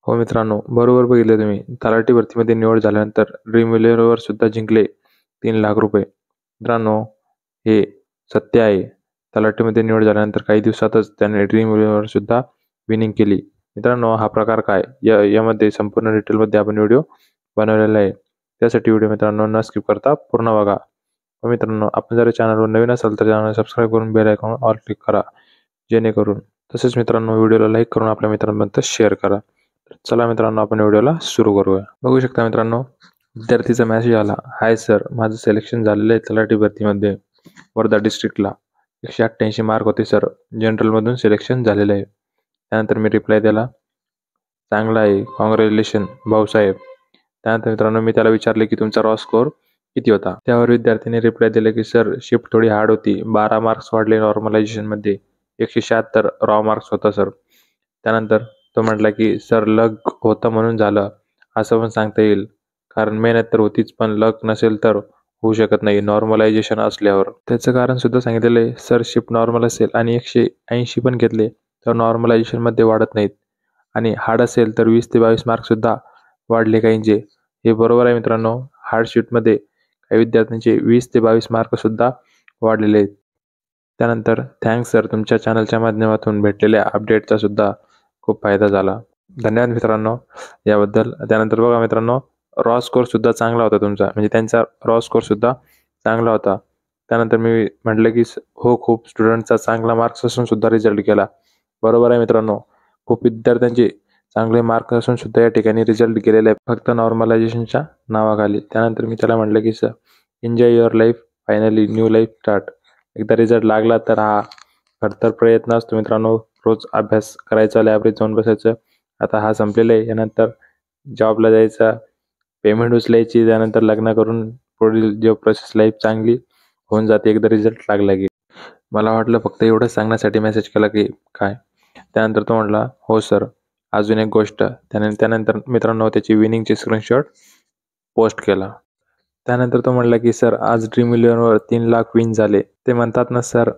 हो मित्रांनो, बरोबर बघितलं तुम्ही. तलाठी भरतीमध्ये निवड झाल्यानंतर ड्रीम इलेव्हनवर सुद्धा जिंकले 3,00,000 रुपये. मित्रांनो, हे सत्य आहे. तलाठीमध्ये निवड झाल्यानंतर काही दिवसातच त्याने ड्रीम इलेव्हनवर सुद्धा विनिंग केली. मित्रांनो, हा प्रकार काय? यामध्ये संपूर्ण डिटेलमध्ये आपण व्हिडिओ बनवलेला आहे. त्यासाठी व्हिडिओ मित्रांनो न स्किप करता पूर्ण बघा. मित्रांनो, आपण जर चॅनलवर नवीन असाल तर चॅनल सबस्क्राईब करून बेल आयकॉन ऑल क्लिक करा. जेणेकरून तसेच मित्रांनो व्हिडिओला लाईक करून आपल्या मित्रांपर्यंत शेअर करा. चला मित्रांनो आपण व्हिडिओला सुरू करूया. बघू शकता मित्रांनो, विद्यार्थीचा मेसेज आला. हाय सर, माझं सिलेक्शन झालेलं आहे तलाठी भरतीमध्ये वर्धा डिस्ट्रिक्टला. 188 मार्क होते सर. जनरलमधून सिलेक्शन झालेलं आहे. त्यानंतर मी रिप्लाय दिला, चांगला आहे, कॉंग्रॅच्युलेशन भाऊसाहेब. त्यानंतर मित्रांनो मी त्याला विचारले की तुमचा रॉ स्कोअर किती होता. त्यावर विद्यार्थ्याने रिप्लाय दिला की सर शिफ्ट थोडी हार्ड होती, 12 मार्क्स वाढले नॉर्मलायझेशनमध्ये, 176 रॉ मार्क्स होता सर. त्यानंतर तो म्हटला की सर लक होतं म्हणून झालं असं पण सांगता येईल, कारण मेहनत तर होतीच पण लक नसेल तर होऊ शकत नाही नॉर्मलायझेशन असल्यावर. त्याचं कारण सुद्धा सांगितलेलं आहे. सर शिफ्ट नॉर्मल असेल आणि 180 पण घेतले तर नॉर्मलायझेशनमध्ये वाढत नाहीत, आणि हार्ड असेल तर 20 ते 22 मार्कसुद्धा वाढले काहींचे. हे बरोबर आहे मित्रांनो. हार्ड शीटमध्ये काही विद्यार्थ्यांचे 20 ते 22 मार्कसुद्धा वाढलेले आहेत. त्यानंतर थँक्स सर, तुमच्या चॅनलच्या माध्यमातून भेटलेल्या अपडेटचा सुद्धा खूप फायदा झाला. धन्यवाद मित्रांनो याबद्दल. त्यानंतर बघा मित्रांनो, रॉ स्कोअर सुद्धा चांगला होता तुमचा, म्हणजे त्यांचा रॉ स्कोअर सुद्धा चांगला होता. त्यानंतर मी म्हटलं की हो, खूप स्टुडंटचा चांगला मार्क्स असून सुद्धा रिझल्ट केला. बरोबर आहे मित्रांनो. खूप विद्यार्थ्यांचे चांगले मार्क्स असून सुद्धा या ठिकाणी रिझल्ट गेलेला आहे फक्त नॉर्मलायझेशनच्या नावाखाली. त्यानंतर मी त्याला म्हटलं की sir enjoy your life, finally new life start. एकदा रिझल्ट लागला तर हा खडतर प्रयत्न असतो मित्रांनो. रोज अभ्यास करायचा, लायब्ररीत जाऊन बसायचं. आता हा संपलेला आहे. यानंतर जॉबला जायचा, पेमेंट उचलायची, त्यानंतर लग्न करून पुढील जे प्रोसेस लाईफ चांगली होऊन जाते एकदा रिझल्ट लागला की. मला वाटलं फक्त एवढंच सांगण्यासाठी मेसेज केला की काय. त्यानंतर तो म्हटला हो सर, अजून एक गोष्ट. त्यानंतर मित्रांनो त्याची विनिंगची स्क्रीनशॉट पोस्ट केला. त्यानंतर तो म्हटला की सर आज ड्रीम इलेव्हनवर 3,00,000 विन झाले. ते म्हणतात ना सर,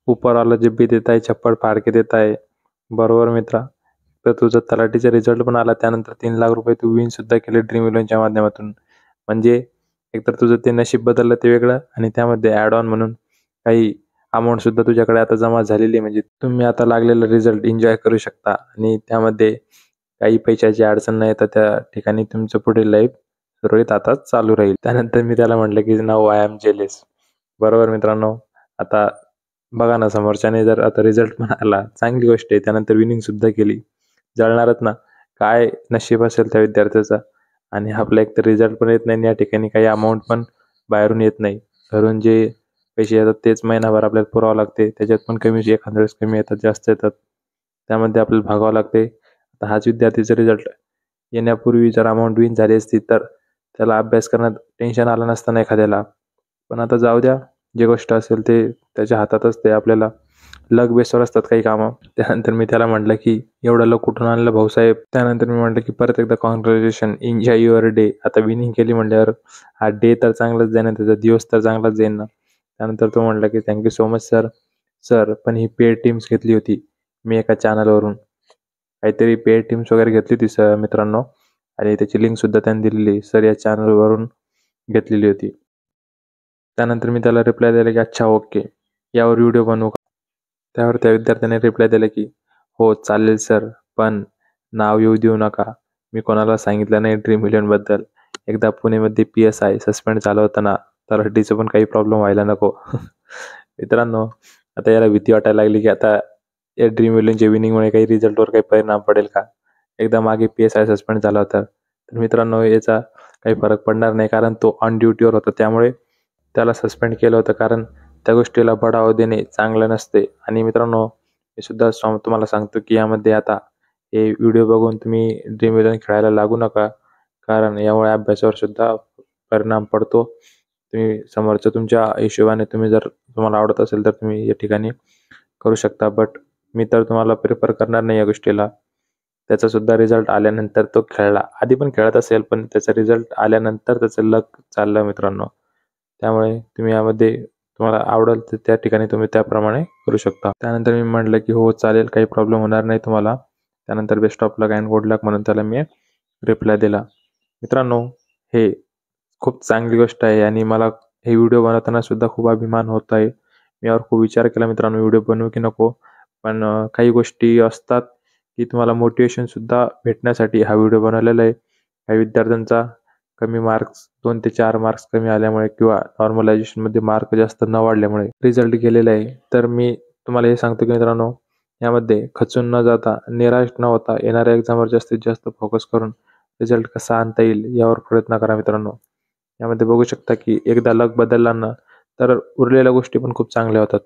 ऊपरवाला जब भी देता है छप्पड़ फाड़ के देता है. बरोबर मित्रा. तर तुझं तलाठीचा रिझल्ट पण आला, त्यानंतर 3,00,000 रुपये तू विन सुद्धा केले ड्रीम इलेव्हनच्या माध्यमातून. म्हणजे एकतर तुझं ते नशीब बदललं ते वेगळं, आणि त्यामध्ये ॲड ऑन म्हणून काही अमाऊंट सुद्धा तुझ्याकडे आता जमा झालेली आहे. म्हणजे तुम्ही आता लागलेला रिझल्ट एन्जॉय करू शकता, आणि त्यामध्ये काही पैशाची अडचण नाही येता त्या ठिकाणी तुमचं पुढील लाईफ सुरळीत आता चालू राहील. त्यानंतर मी त्याला म्हटलं की नाऊ आय एम जेलेस. बरोबर मित्रांनो. आता बघा ना, समोरच्याने जर आता रिझल्ट पण आला, चांगली गोष्ट आहे. त्यानंतर विनिंग सुद्धा केली, जळणारच ना. काय नशीब असेल त्या विद्यार्थ्याचा. आणि आपला एक तर रिझल्ट पण येत नाही, आणि या ठिकाणी काही अमाऊंट पण बाहेरून येत नाही. घरून जे पैसे येतात तेच महिनाभर आपल्याला पुरावं लागते. त्याच्यात पण कमी, एखाद्या वेळेस कमी येतात, जास्त येतात. त्यामध्ये आपल्याला भागावं लागते. आता हाच विद्यार्थीचा रिझल्ट येण्यापूर्वी जर अमाऊंट विन झाली असती तर त्याला अभ्यास करण्यात टेन्शन आलं नसतं ना एखाद्याला. पण आता जाऊ द्या, जी गोष्ट असेल ते त्याच्या हातात असते. आपल्याला लक बेसवर असतात काही कामं. त्यानंतर मी त्याला म्हटलं की एवढं लक कुठून आणलं भाऊसाहेब. त्यानंतर मी म्हटलं की परत एकदा कॉंग्रॅच्युलेशन, एन्जॉय युअर डे. आता विनिंग केली म्हटल्यावर हा डे तर चांगलाच जाईन, त्याचा दिवस तर चांगलाच जाईन ना. त्यानंतर तो म्हटला की thank you so much sir. Sir पण ही पेड टीम्स घेतली होती मी एका चॅनलवरून. काहीतरी पेड टीम्स वगैरे घेतली होती सर मित्रांनो, आणि त्याची लिंकसुद्धा त्यांनी दिलेली. सर या चॅनलवरून घेतलेली होती. त्यानंतर मी त्याला रिप्लाय दिला की अच्छा ओके, यावर व्हिडिओ बनवू का. त्यावर त्या विद्यार्थ्याने रिप्लाय दिला की हो चालेल सर, पण नाव येऊ देऊ नका. मी कोणाला सांगितलं नाही ड्रीम इलेव्हनबद्दल. एकदा पुणेमध्ये PSI सस्पेंड झालं होतं ना, तर हड्डीचं पण काही प्रॉब्लेम व्हायला नको. मित्रांनो, आता याला भीती वाटायला लागली की आता या ड्रीम इलेव्हनच्या विनिंगमुळे काही रिझल्टवर काही परिणाम पडेल का. एकदा मागे PSI सस्पेंड झाला होता, तर मित्रांनो याचा काही फरक पडणार नाही, कारण तो ऑन ड्युटीवर होता. त्यामुळे त्याला सस्पेंड केलं होतं, कारण त्या गोष्टीला बढावा देणे चांगलं नसते. आणि मित्रांनो, मी सुद्धा तुम्हाला सांगतो की यामध्ये आता हे व्हिडिओ बघून तुम्ही ड्रीम इलेव्हन खेळायला लागू नका, कारण यामुळे अभ्यासावर सुद्धा परिणाम पडतो. तुम्ही समोरचं तुमच्या हिशोबाने तुम्ही जर तुम्हाला आवडत असेल तर तुम्ही या ठिकाणी करू शकता. बट मी तर तुम्हाला प्रिफर करणार नाही या गोष्टीला. त्याचा सुद्धा रिझल्ट आल्यानंतर तो खेळला. आधी पण खेळत असेल, पण त्याचा रिझल्ट आल्यानंतर त्याचं लक चाललं मित्रांनो. त्यामुळे तुम्ही यामध्ये तुम्हाला आवडेल तर त्या ठिकाणी तुम्ही त्याप्रमाणे करू शकता. त्यानंतर मी म्हटलं की हो चालेल, काही प्रॉब्लेम होणार नाही तुम्हाला. त्यानंतर best of luck and good luck म्हणून त्याला मी रिप्लाय दिला. मित्रांनो, हे खूप चांगली गोष्ट आहे आणि मला हे व्हिडिओ बनवताना सुद्धा खूप अभिमान होत आहे. मी यावर खूप विचार केला मित्रांनो, व्हिडिओ बनवू की नको. पण काही गोष्टी असतात की तुम्हाला मोटिवेशनसुद्धा भेटण्यासाठी हा व्हिडिओ बनवलेला आहे. काही विद्यार्थ्यांचा कमी मार्क्स 2 ते 4 मार्क्स कमी आल्यामुळे किंवा नॉर्मलायझेशनमध्ये मार्क जास्त न वाढल्यामुळे रिझल्ट गेलेला आहे. तर मी तुम्हाला हे सांगतो की मित्रांनो, यामध्ये खचून न जाता, निराश न होता येणाऱ्या एक्झामवर जास्तीत जास्त फोकस करून रिझल्ट कसा आणता येईल यावर प्रयत्न करा मित्रांनो. यामध्ये बघू शकता की एकदा लक बदलला ना, तर उरलेल्या गोष्टी पण खूप चांगल्या होतात.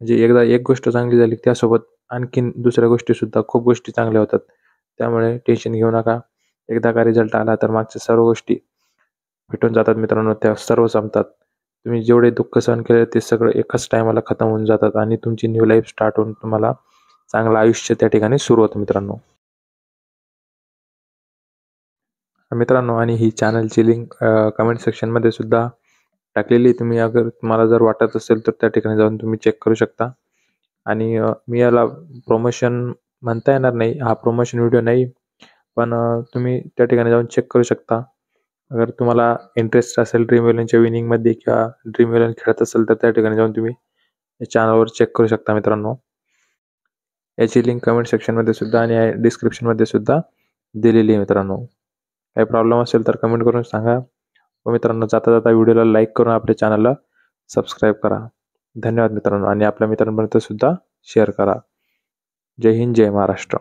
म्हणजे एकदा एक गोष्ट चांगली झाली त्यासोबत आणखीन दुसऱ्या गोष्टीसुद्धा खूप गोष्टी चांगल्या होतात. त्यामुळे टेन्शन घेऊ नका. एकदा का रिझल्ट आला तर मागच्या सर्व गोष्टी भेटून जातात मित्रांनो, त्या सर्व संपतात. तुम्ही जेवढे दुःख सहन केले ते सगळं एकाच टायमाला खतम होऊन जातात आणि तुमची न्यू लाईफ स्टार्ट होऊन तुम्हाला चांगलं आयुष्य त्या ठिकाणी सुरू होतं मित्रांनो. मित्रांनो, आणि ही चॅनलची लिंक कमेंट सेक्शनमध्ये सुद्धा टाकलेली आहे. तुम्ही अगर तुम्हाला जर वाटत असेल तर त्या ठिकाणी जाऊन तुम्ही चेक करू शकता. आणि मी याला प्रमोशन म्हणता येणार नाही, हा प्रमोशन व्हिडिओ नाही. पण तुम्ही त्या ठिकाणी जाऊन चेक करू शकता. अगर तुम्हाला इंटरेस्ट असेल ड्रीम इलेव्हनच्या विनिंगमध्ये किंवा ड्रीम इलेव्हन खेळत असेल तर त्या ठिकाणी जाऊन तुम्ही या चॅनलवर चेक करू शकता मित्रांनो. याची लिंक कमेंट सेक्शनमध्ये सुद्धा आणि डिस्क्रिप्शनमध्ये सुद्धा दिलेली आहे मित्रांनो. काही प्रॉब्लेम असेल तर कमेंट करून सांगा. व मित्रांनो, जाता जाता व्हिडिओला लाईक करून आपल्या चॅनलला सबस्क्राईब करा. धन्यवाद मित्रांनो, आणि आपल्या मित्रांपर्यंत सुद्धा शेअर करा. जय हिंद, जय महाराष्ट्र.